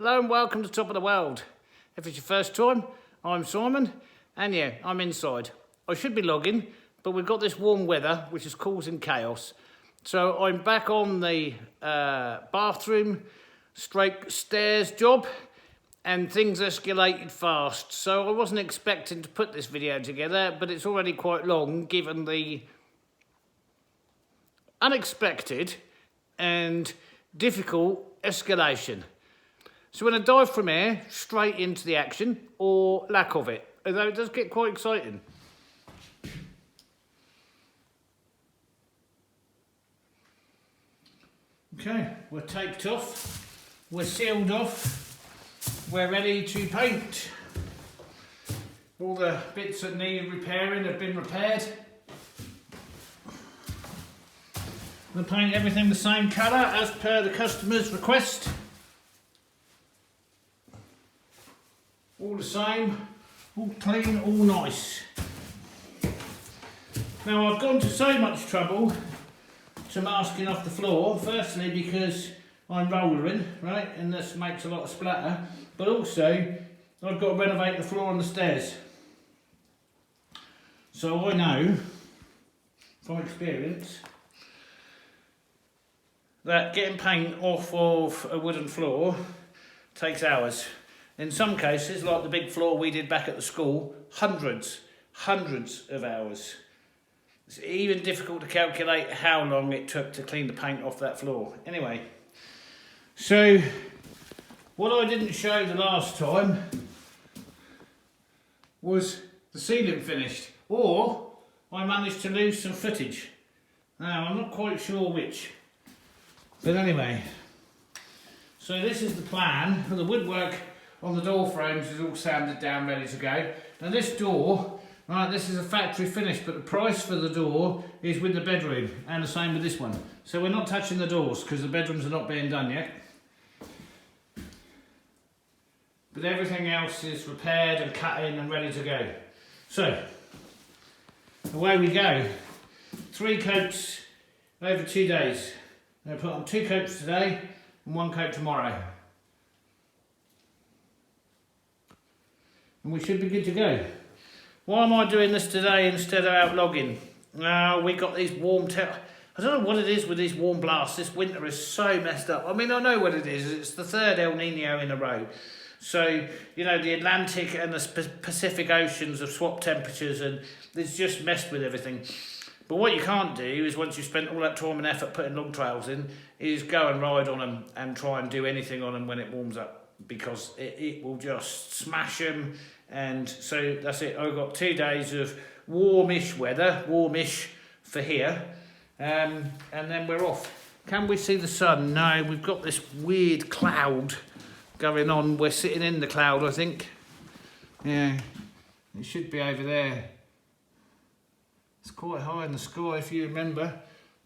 Hello and welcome to Top of the World. If it's your first time, I'm Simon, and yeah, I'm inside. I should be logging, but we've got this warm weather which is causing chaos. So I'm back on the bathroom stroke stairs job, and things escalated fast. So I wasn't expecting to put this video together, but it's already quite long given the unexpected and difficult escalation. So we're going to dive from here straight into the action, or lack of it, although it does get quite exciting. Okay, we're taped off, we're sealed off, we're ready to paint. All the bits that needed repairing have been repaired. We'll paint everything the same colour as per the customer's request. All the same, all clean, all nice. Now I've gone to so much trouble to masking off the floor, firstly because I'm rollering, right, and this makes a lot of splatter, but also I've got to renovate the floor and the stairs. So I know from experience that getting paint off of a wooden floor takes hours. In some cases, like the big floor we did back at the school, hundreds of hours. It's even difficult to calculate how long it took to clean the paint off that floor. Anyway, so what I didn't show the last time was the ceiling finished, or I managed to lose some footage. Now, I'm not quite sure which. But anyway, so this is the plan. The woodwork on the door frames is all sanded down, ready to go. Now this door, right, this is a factory finish, but the price for the door is with the bedroom, and the same with this one. So we're not touching the doors because the bedrooms are not being done yet. But everything else is repaired and cut in and ready to go. So, away we go. 3 coats over 2 days. I'm going to put on 2 coats today and 1 coat tomorrow. And we should be good to go. Why am I doing this today instead of out logging? We got these warm I don't know what it is with these warm blasts. This winter is so messed up. I mean, I know what it is. It's the 3rd El Nino in a row. So, you know, the Atlantic and the Pacific Oceans have swapped temperatures, and it's just messed with everything. But what you can't do is, once you've spent all that time and effort putting log trails in, is go and ride on them and try and do anything on them when it warms up, because it will just smash them. And so that's it. I've got 2 days of warmish weather, warmish for here, and then we're off. Can we see the sun? No, we've got this weird cloud going on. We're sitting in the cloud, I think. Yeah, it should be over there. It's quite high in the sky, if you remember.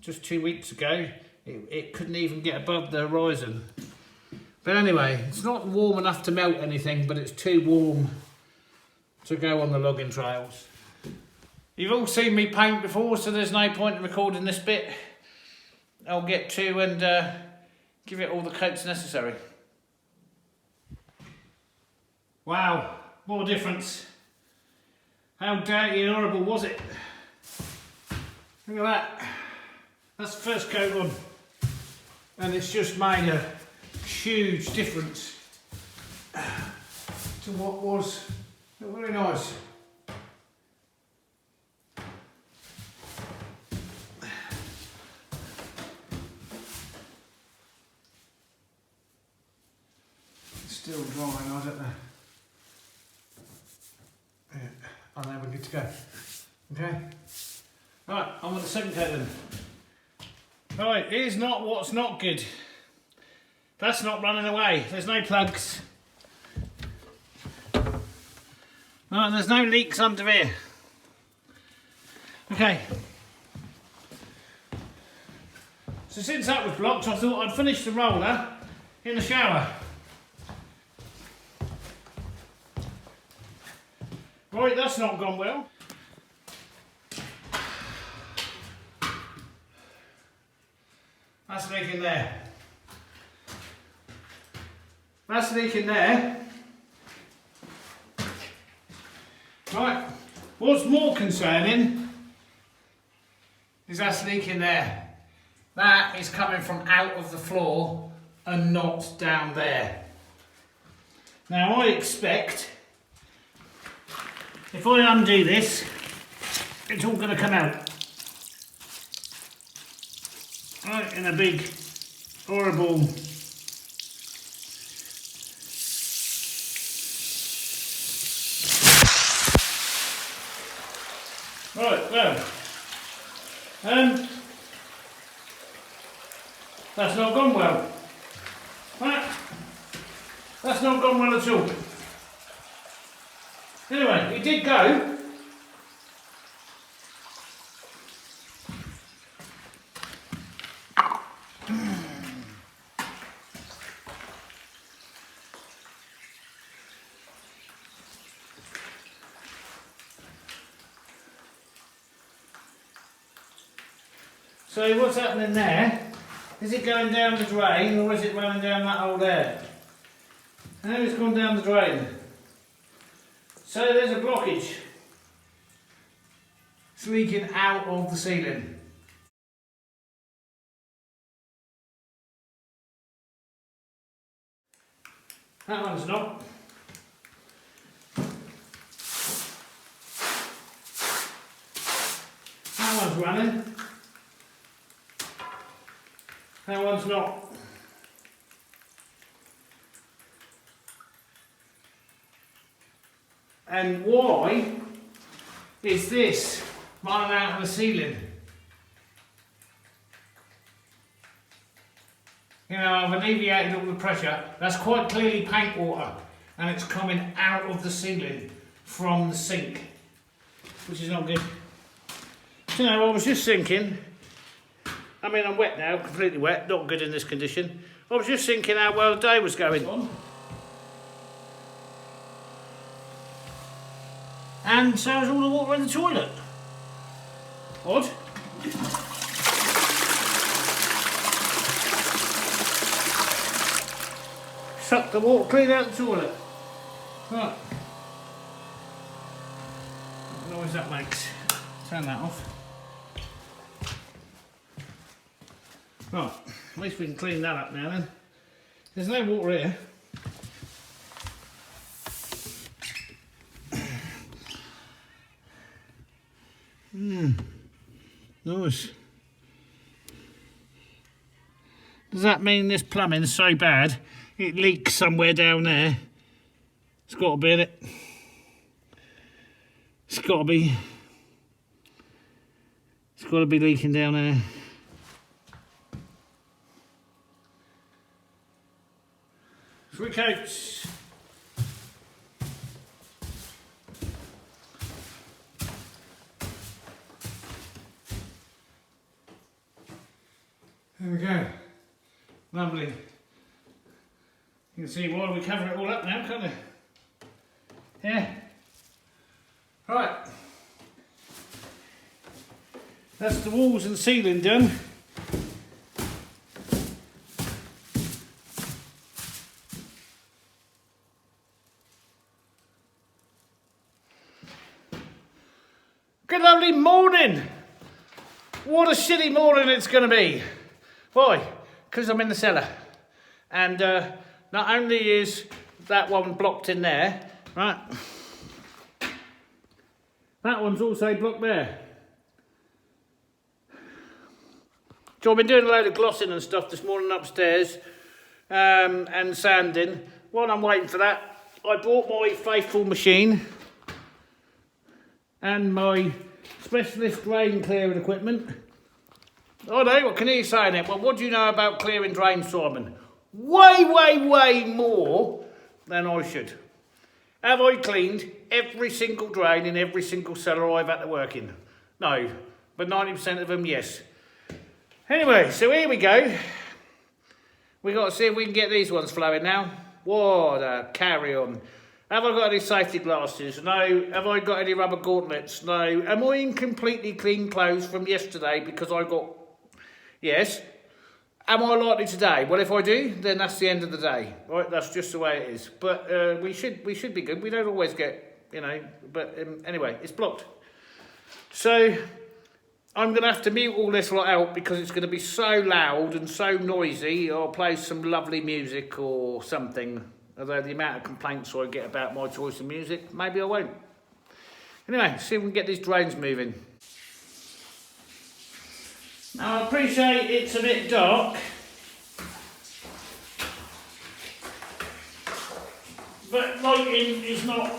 Just 2 weeks ago, it couldn't even get above the horizon. But anyway, it's not warm enough to melt anything, but it's too warm to go on the logging trails. You've all seen me paint before, so there's no point in recording this bit. I'll get to and give it all the coats necessary. Wow, what a difference. How dirty and horrible was it? Look at that. That's the first coat on. And it's just made a huge difference to what was very nice. It's still drying, I don't know. Yeah, I know we're good to go. Okay. Right, on with the second coat then. Right, here's not what's not good. That's not running away. There's no plugs. Right, there's no leaks under here. Okay. So since that was blocked, I thought I'd finish the roller in the shower. Right, that's not gone well. That's leaking there. That's leaking there. Right, what's more concerning is that's leaking there. That is coming from out of the floor and not down there. Now I expect, if I undo this, it's all going to come out. Right, in a big, horrible... Right, well, that's not gone well. Right, that's not gone well at all. Anyway, it did go. So what's happening there? Is it going down the drain or is it running down that hole there? No, it's gone down the drain. So there's a blockage. It's leaking out of the ceiling. That one's not. That one's running. That one's not. And why is this running out of the ceiling? You know, I've alleviated all the pressure. That's quite clearly paint water, and it's coming out of the ceiling from the sink, which is not good. So, you know, I was just thinking, I mean, I'm wet now, completely wet, not good in this condition. I was just thinking how well the day was going on. And so is all the water in the toilet. Odd. Suck the water clean out the toilet. Right. What noise that makes. Turn that off. Right, at least we can clean that up now then. There's no water here. Nice. Does that mean this plumbing's so bad it leaks somewhere down there? It's got to be in it. It's got to be leaking down there. Three coats. There we go. Lovely. You can see why we cover it all up now, can't you? Yeah. Right. That's the walls and ceiling done. Good lovely morning. What a shitty morning it's going to be. Why? Because I'm in the cellar. And not only is that one blocked in there, right? That one's also blocked there. So I've been doing a load of glossing and stuff this morning upstairs and sanding. While I'm waiting for that, I bought my faithful machine and my specialist drain clearing equipment. Oh no, what can you say in it? Well, what do you know about clearing drains, Simon? Way more than I should. Have I cleaned every single drain in every single cellar I've had to work in? No, but 90% of them, yes. Anyway, so here we go. We got to see if we can get these ones flowing now. What a carry on. Have I got any safety glasses? No. Have I got any rubber gauntlets? No. Am I in completely clean clothes from yesterday because I got... Yes. Am I likely today? Well, if I do, then that's the end of the day. Right, that's just the way it is. But we should be good. We don't always get, but anyway, it's blocked. So I'm going to have to mute all this lot out because it's going to be so loud and so noisy. I'll play some lovely music or something. Although the amount of complaints I get about my choice of music, maybe I won't. Anyway, see if we can get these drones moving. Now I appreciate it's a bit dark, but lighting is not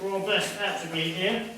our best attribute here.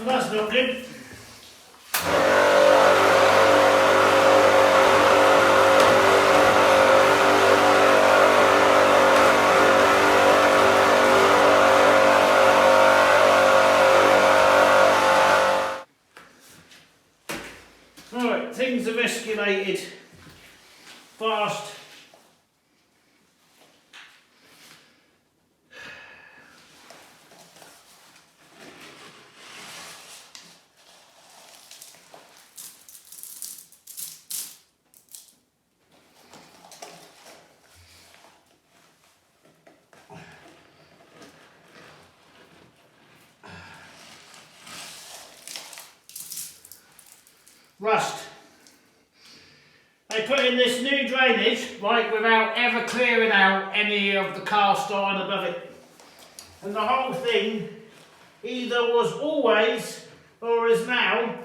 That's not good. Right, things have escalated fast. Rust. They put in this new drainage, right, without ever clearing out any of the cast iron above it. And the whole thing either was always or is now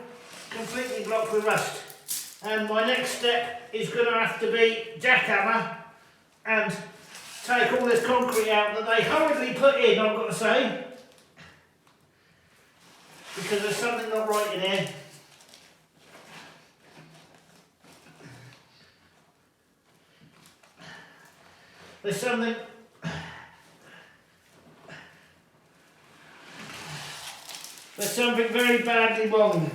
completely blocked with rust. And my next step is going to have to be jackhammer and take all this concrete out that they hurriedly put in, I've got to say. Because there's something not right in here. There's something very badly wrong.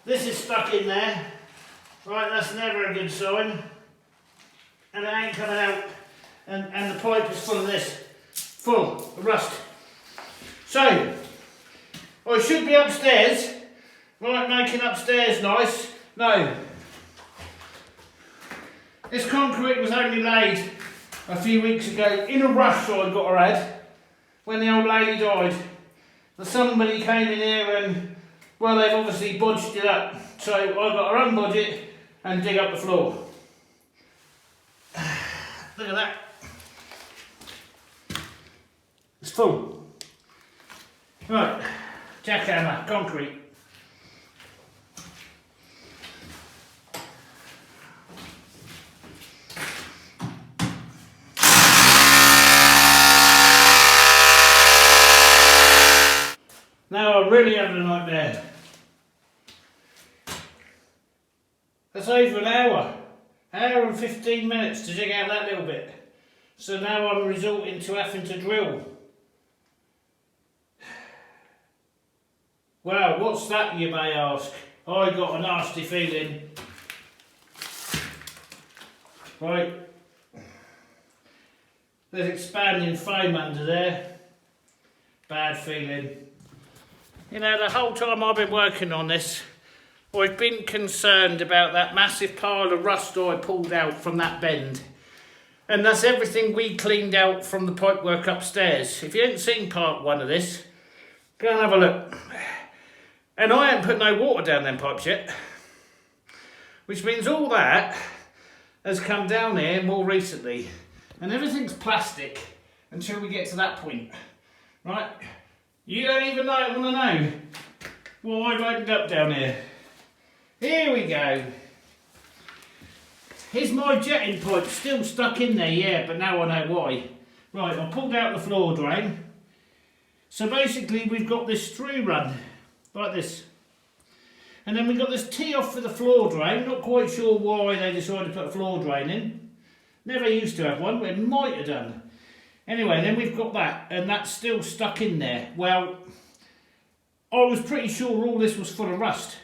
This is stuck in there. Right, that's never a good sign. And it ain't coming out. And the pipe is full of this. Full of rust. So, I should be upstairs. Right, making upstairs nice. No. This concrete was only laid a few weeks ago in a rush I got her had when the old lady died. And somebody came in here and, well, they've obviously bodged it up. So I got to unbodge it and dig up the floor. Look at that. It's full. Right, jackhammer, concrete. Now I'm really having a nightmare. That's over an hour and 15 minutes to dig out that little bit. So now I'm resorting to having to drill. Well, what's that, you may ask? I got a nasty feeling. Right. There's expanding foam under there. Bad feeling. You know, the whole time I've been working on this, I've been concerned about that massive pile of rust I pulled out from that bend. And that's everything we cleaned out from the pipework upstairs. If you haven't seen part one of this, go and have a look. And I haven't put no water down them pipes yet. Which means all that has come down here more recently. And everything's plastic until we get to that point. Right? You don't even want to know what I've opened up down here. Here we go. Here's my jetting pipe still stuck in there, yeah, but now I know why. Right, I pulled out the floor drain. So basically we've got this through run, like this. And then we've got this tee off for the floor drain. Not quite sure why they decided to put a floor drain in. Never used to have one, but it might have done. Anyway, then we've got that, and that's still stuck in there. Well, I was pretty sure all this was full of rust.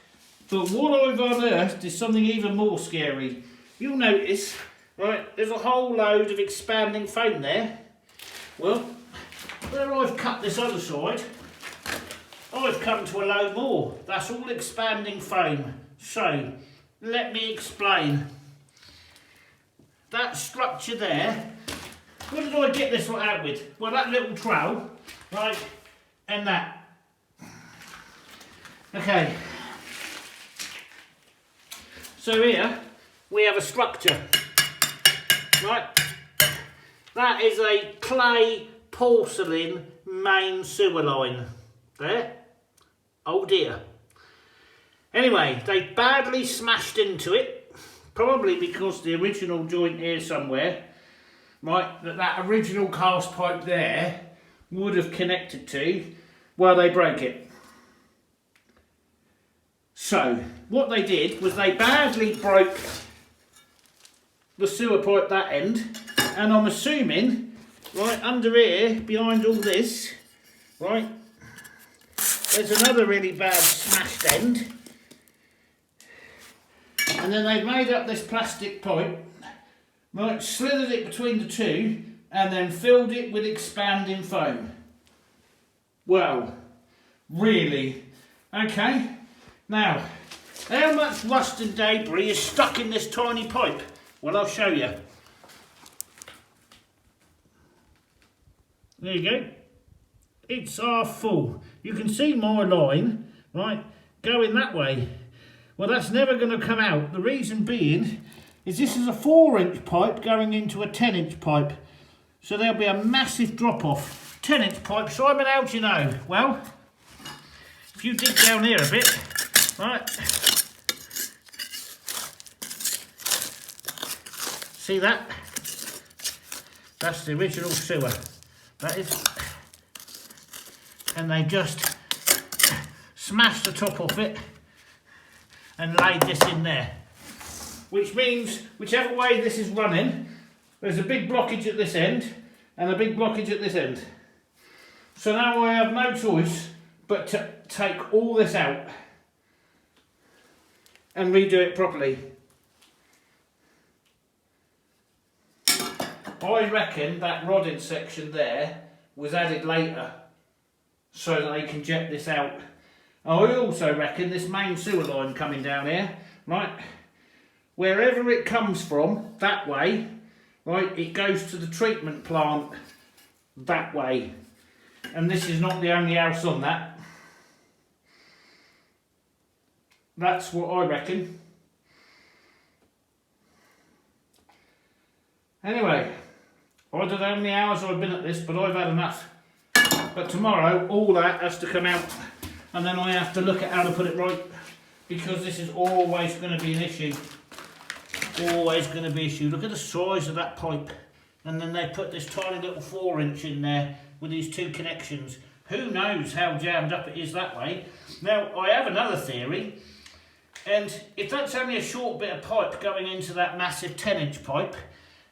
But what I've unearthed is something even more scary. You'll notice, right, there's a whole load of expanding foam there. Well, where I've cut this other side, I've come to a load more. That's all expanding foam. So, let me explain. That structure there, what did I get this one out with? Well, that little trowel, right, and that. Okay. So here, we have a structure, right? That is a clay porcelain main sewer line. There. Oh dear. Anyway, they badly smashed into it, probably because the original joint here somewhere, right, that original cast pipe there would have connected to, well, they broke it. So, what they did was they badly broke the sewer pipe that end, and I'm assuming, right, under here, behind all this, right, there's another really bad smashed end. And then they've made up this plastic pipe, right, slithered it between the two, and then filled it with expanding foam. Well, really? Okay. Now, how much rust and debris is stuck in this tiny pipe? Well, I'll show you. There you go. It's half full. You can see my line, right, going that way. Well, that's never going to come out. The reason being is this is a 4-inch pipe going into a 10-inch pipe. So there'll be a massive drop-off. 10-inch pipe, Simon, how do you know? Well, if you dig down here a bit, right, see that? That's the original sewer. That is. And they just smashed the top off it and laid this in there. Which means, whichever way this is running, there's a big blockage at this end and a big blockage at this end. So now I have no choice but to take all this out and redo it properly. I reckon that rodded section there was added later so that they can jet this out. I also reckon this main sewer line coming down here, right, wherever it comes from, that way, right, it goes to the treatment plant that way. And this is not the only house on that. That's what I reckon. Anyway, I don't know how many hours I've been at this, but I've had enough. But tomorrow, all that has to come out, and then I have to look at how to put it right, because this is always going to be an issue. Always going to be an issue. Look at the size of that pipe. And then they put this tiny little 4-inch in there with these two connections. Who knows how jammed up it is that way. Now, I have another theory, and if that's only a short bit of pipe going into that massive 10-inch pipe,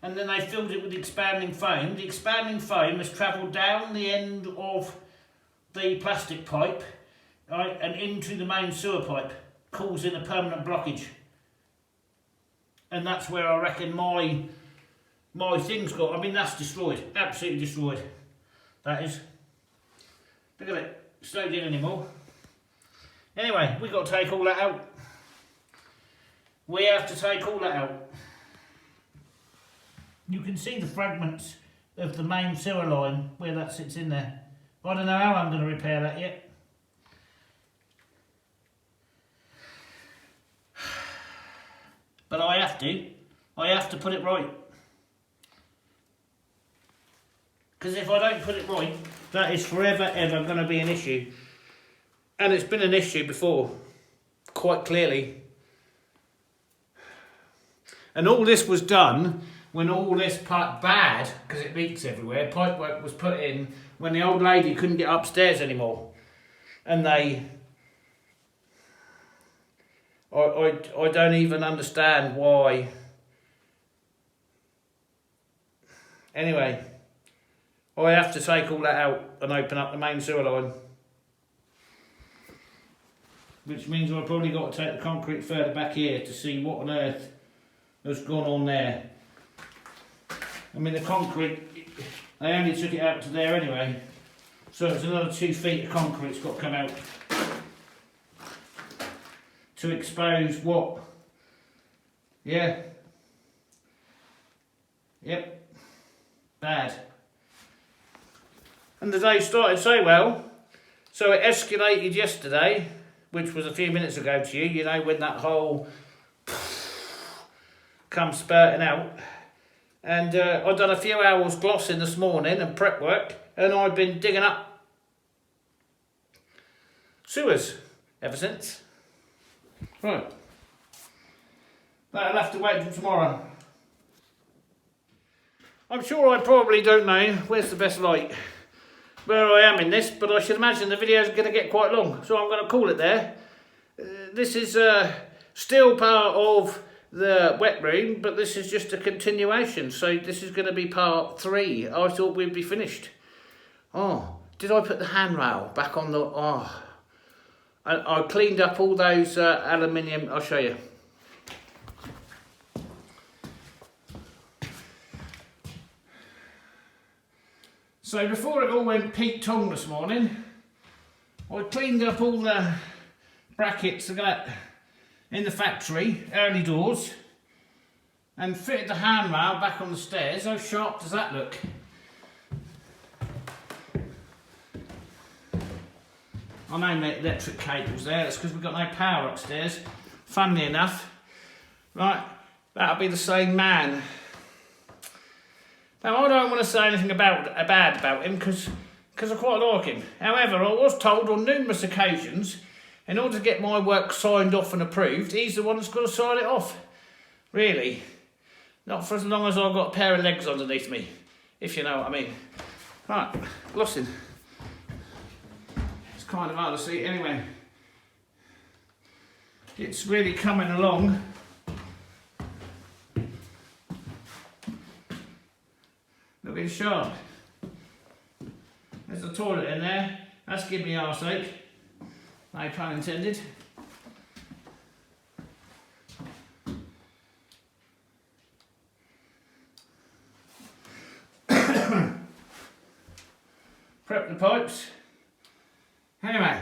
and then they filled it with expanding foam. The expanding foam has travelled down the end of the plastic pipe, right, and into the main sewer pipe, causing a permanent blockage. And that's where I reckon my thing's got. I mean, that's destroyed, absolutely destroyed. That is. Look at it, it's not in anymore. Anyway, we've got to take all that out. We have to take all that out. You can see the fragments of the main sewer line where that sits in there. I don't know how I'm going to repair that yet. But I have to put it right. Because if I don't put it right, That is forever ever going to be an issue. And it's been an issue before, quite clearly. And all this was done when all this bad, because it leaks everywhere, pipework was put in when the old lady couldn't get upstairs anymore. And I don't even understand why. Anyway, I have to take all that out and open up the main sewer line. Which means I've probably got to take the concrete further back here to see what on earth has gone on there. I mean, the concrete, they only took it out to there anyway. So it's another 2 feet of concrete's got to come out to expose what? Yeah. Yep. Bad. And the day started so well. So it escalated yesterday, which was a few minutes ago to you. You know, when that whole comes spurting out. And I've done a few hours glossing this morning and prep work. And I've been digging up sewers ever since. Right. That'll have to wait till tomorrow. I'm sure I probably don't know where's the best light where I am in this, but I should imagine the video is going to get quite long, so I'm going to call it there. This is still part of the wet room, but this is just a continuation, so this is going to be part 3. I thought we'd be finished. Oh, did I put the handrail back on the... Oh, I cleaned up all those aluminium... I'll show you. So before it all went Pete Tong this morning, I cleaned up all the brackets in the factory, early doors, and fitted the handrail back on the stairs. How sharp does that look? I know my electric cable's there, that's because we've got no power upstairs. Funnily enough. Right, that'll be the same man. Now, I don't want to say anything bad about him because I quite like him. However, I was told on numerous occasions, in order to get my work signed off and approved, he's the one that's got to sign it off. Really. Not for as long as I've got a pair of legs underneath me, if you know what I mean. Right, glossing. It's kind of hard to see anyway. It's really coming along. Looking sharp. There's a toilet in there. That's giving me arseache. No pun intended. Prep the pipes. Anyway,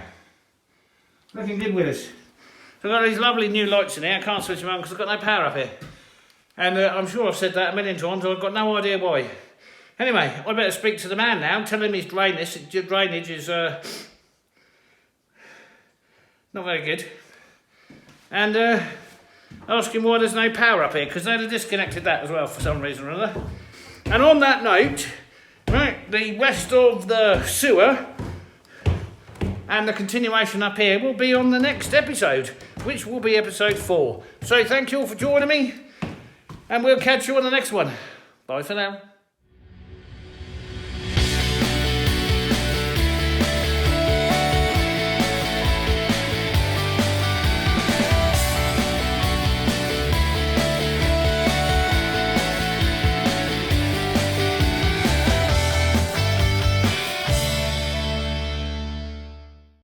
looking good with us. So I've got these lovely new lights in here. I can't switch them on because I've got no power up here. And I'm sure I've said that a million times. I've got no idea why. Anyway, I better speak to the man now, tell him his drainage is not very good. And ask him why there's no power up here, because they'd have disconnected that as well for some reason or other. And on that note, right, the rest of the sewer and the continuation up here will be on the next episode, which will be episode 4. So thank you all for joining me, and we'll catch you on the next one. Bye for now.